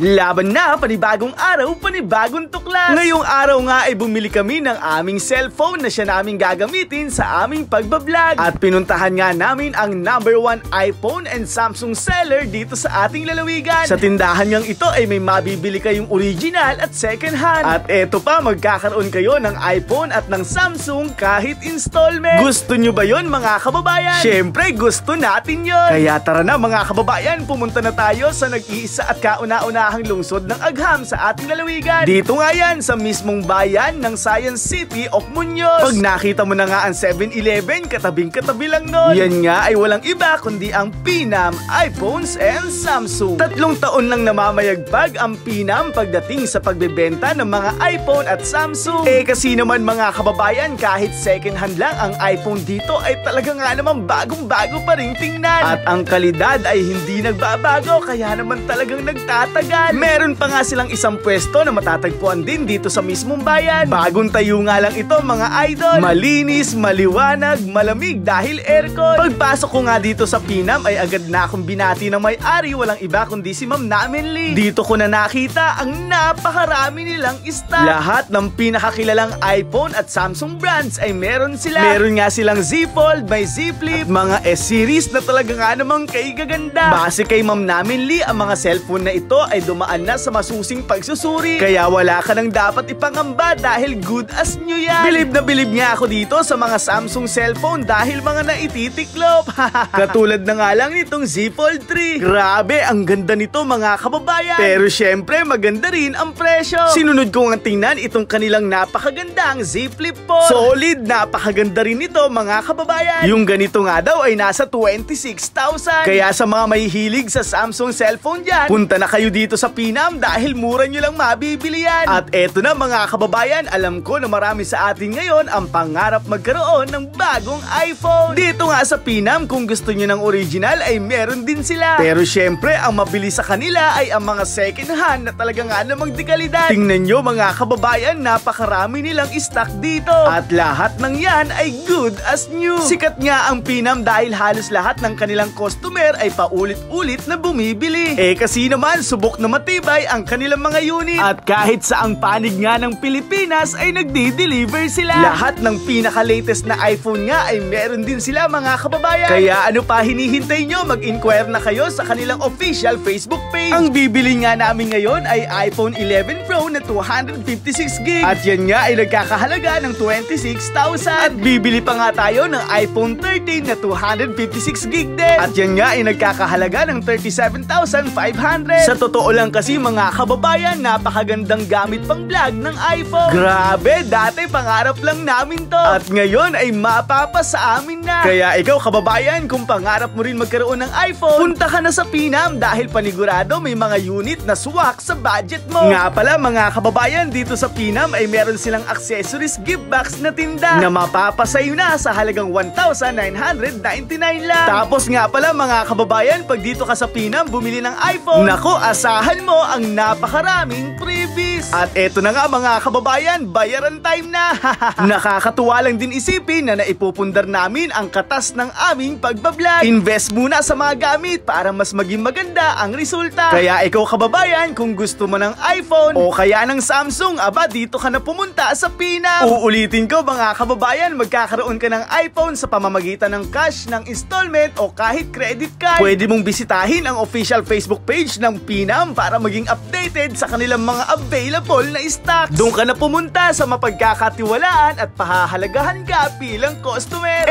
Laban na, panibagong araw, panibagong tuklas. Ngayong araw nga ay bumili kami ng aming cellphone na siya naming gagamitin sa aming pagbablog. At pinuntahan nga namin ang #1 iPhone and Samsung seller dito sa ating lalawigan. Sa tindahan ngang ito ay may mabibili kayong original at second hand. At eto pa, magkakaroon kayo ng iPhone at ng Samsung kahit installment. Gusto nyo ba yon mga kababayan? Syempre gusto natin yon. Kaya tara na mga kababayan, pumunta na tayo sa nag-iisa at kauna-unahang lungsod ng Agham sa ating lalawigan. Dito nga yan sa mismong bayan ng Science City of Muñoz. Pag nakita mo na nga ang 7-Eleven, katabing-katabi lang nun. Yan nga ay walang iba kundi ang Pinam iPhones and Samsung. 3 taon lang namamayagpag ang Pinam pagdating sa pagbebenta ng mga iPhone at Samsung. Kasi naman mga kababayan, kahit second hand lang ang iPhone dito ay talaga nga naman bagong-bago pa rin tingnan. At ang kalidad ay hindi nagbabago, kaya naman talagang nagtatagal. Meron pa nga silang isang pwesto na matatagpuan din dito sa mismong bayan. Bagong tayo nga lang ito mga idol. Malinis, maliwanag, malamig dahil aircon. Pagpasok ko nga dito sa Pinam ay agad na akong binati ng may-ari, walang iba kundi si Ma'am Namenly. Dito ko na nakita ang napakarami nilang stock. Lahat ng pinakakilalang iPhone at Samsung brands ay meron sila. Meron nga silang Z Fold, may Z Flip, mga S-series na talaga nga namang kaigaganda. Base kay Ma'am Namenly, ang mga cellphone na ito ay dumaan na sa masusing pagsusuri. Kaya wala ka nang dapat ipangamba dahil good as new yan. Bilib na bilib nga ako dito sa mga Samsung cellphone dahil mga naititiklop. Katulad na nga lang nitong Z Fold 3. Grabe, ang ganda nito mga kababayan. Pero syempre maganda rin ang presyo. Sinunod ko nga tingnan itong kanilang napakagandang Z Flip 4. Solid, napakaganda rin nito mga kababayan. Yung ganito nga daw ay nasa 26,000. Kaya sa mga may hilig sa Samsung cellphone dyan, punta na kayo dito sa Pinam dahil mura nyo lang mabibili yan. At eto na mga kababayan, alam ko na marami sa atin ngayon ang pangarap magkaroon ng bagong iPhone. Dito nga sa Pinam, kung gusto nyo ng original ay meron din sila. Pero syempre, ang mabili sa kanila ay ang mga second hand na talaga nga namang dekalidad. Tingnan nyo mga kababayan, napakarami nilang stock dito. At lahat ng yan ay good as new. Sikat nga ang Pinam dahil halos lahat ng kanilang customer ay paulit-ulit na bumibili. Kasi naman, subok na matibay ang kanilang mga unit. At kahit saang panig nga ng Pilipinas ay nagdi-deliver sila. Lahat ng pinaka-latest na iPhone nga ay meron din sila mga kababayan. Kaya ano pa hinihintay nyo? Mag-inquire na kayo sa kanilang official Facebook page. Ang bibili nga namin ngayon ay iPhone 11 Pro na 256GB. At yan nga ay nagkakahalaga ng 26,000. At bibili pa nga tayo ng iPhone 13 na 256GB din. At yan nga ay nagkakahalaga ng 37,500. Sa totoo lang kasi mga kababayan, napakagandang gamit pang vlog ng iPhone. Grabe, dati pangarap lang namin to. At ngayon ay mapapasa amin na. Kaya ikaw kababayan, kung pangarap mo rin magkaroon ng iPhone, punta ka na sa Pinam dahil panigurado may mga unit na swak sa budget mo. Nga pala mga kababayan, dito sa Pinam ay meron silang accessories gift box na tinda na mapapasayo na sa halagang 1,999 lang. Tapos nga pala mga kababayan, pag dito ka sa Pinam bumili ng iPhone, nako, asahan mo ang napakaraming freebies. At eto na nga mga kababayan, bayaran time na. Nakakatuwa lang din isipin na naipupundar namin ang katas ng aming pagbablog. Invest muna sa mga gamit para mas maging maganda ang resulta. Kaya ikaw kababayan, kung gusto mo ng iPhone o kaya ng Samsung, aba dito ka na pumunta sa Pinam. Uulitin ko mga kababayan, magkakaroon ka ng iPhone sa pamamagitan ng cash, ng installment o kahit credit card. Pwede mong bisitahin ang official Facebook page ng Pinam para maging updated sa kanilang mga available na stocks. Doon ka na pumunta sa mapagkakatiwalaan at pahahalagahan ka bilang customer.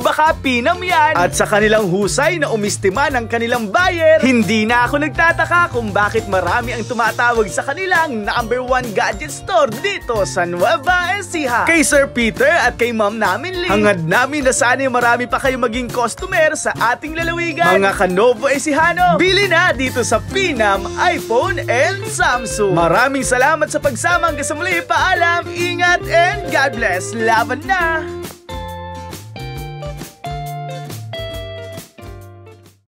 Baka Pinam yan. At sa kanilang husay na umistima ng kanilang buyer, hindi na ako nagtataka kung bakit marami ang tumatawag sa kanilang #1 gadget store dito sa Nueva Ecija. Kay Sir Peter at kay Ma'am Namenly, hangad namin na sana marami pa kayo maging customer sa ating lalawigan. Mga ka-Novo Ecijano, bili na dito sa Pinam iPhone and Samsung. Maraming salamat sa pagsama hanggang sa muli. Paalam, ingat, and God bless. Laban na!